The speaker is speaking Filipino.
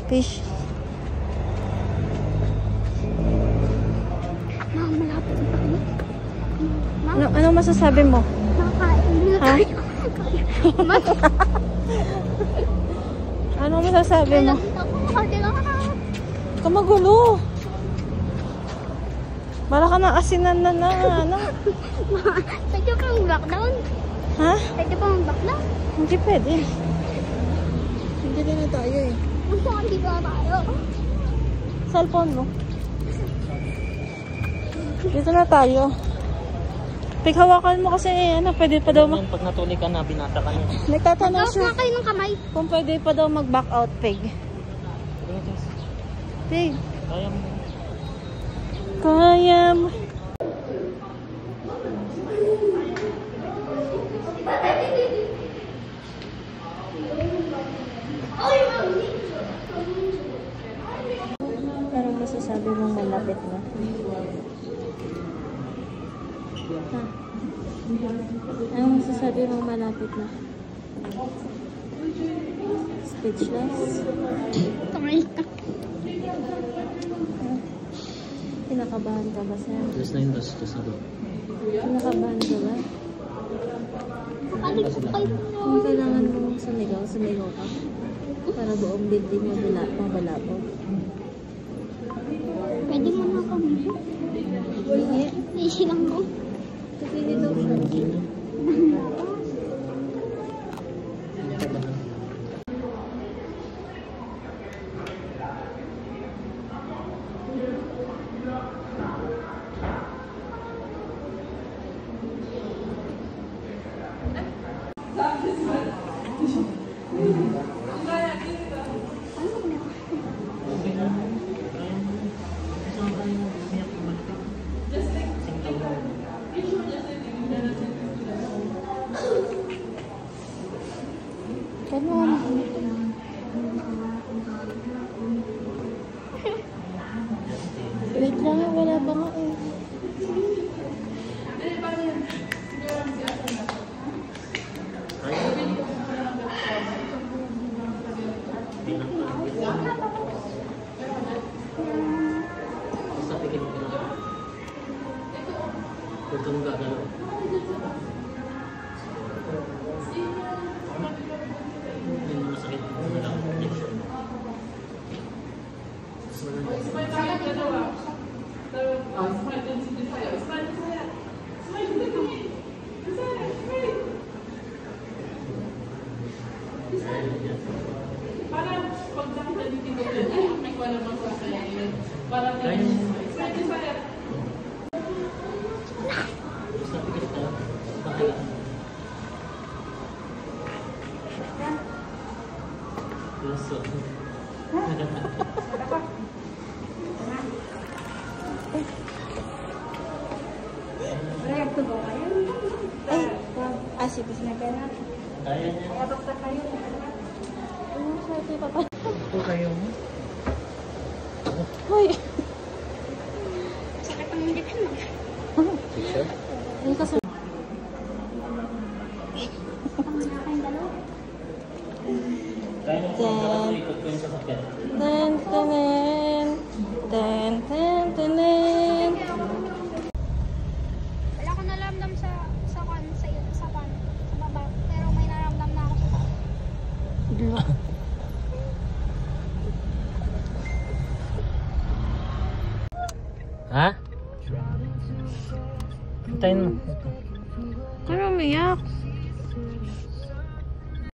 Fish. Malapit na tayo. Ano masasabi mo? Nakakain na tayo. Ano masasabi mo? Huwag ka magulo. Para ka na asinan na ano? Pwede pa yung lockdown? Ha? Pwede pa yung lockdown? Hindi pwede. Hindi na tayo eh. Hindi pa tayo. Cellphone mo. Dito na tayo. Paghawakan mo kasi pwede pa daw pag natuloy ka na, binata ka na. Nagtatanong Magkakaw siya na kayo ng kamay. kung pwede pa daw mag-back out, Peg. Peg. Kaya mo. Kaya mo. Parang masasabi mong malapit na. Ha? Anong masasabi mong malapit na? Speechless? Kamay na. Kinakabahan ka ba, Sam? Plus na yun, plus na doon. Kinakabahan ka ba? Aling ko kayo. Kung kailangan mong sumigaw ka. Para buong building mabalabog. Pwede mo na kami. Hindi. Easy lang mo. Kasi dito siya. Ganon. Wait lang, wala pa nga eh. Basta pikit mo na. Huwag kang gagalaw. Hindi mo masakit. Hindi lang tension. Ay, sige, sinagana. Kaya niya. Ano sa ito, papa? Ito kayo mo. Hoy! Sakit ang dito mo. Picture? Ano ka sa... Kaya niya kung nakatulikot ko yung sasakyan. Ten, tenen. Ten, ten, tenen. Wala ko naramdam sa baba. Pero may naramdam na ako sa baba. Ha? Hintayin mo. Ano umiyak?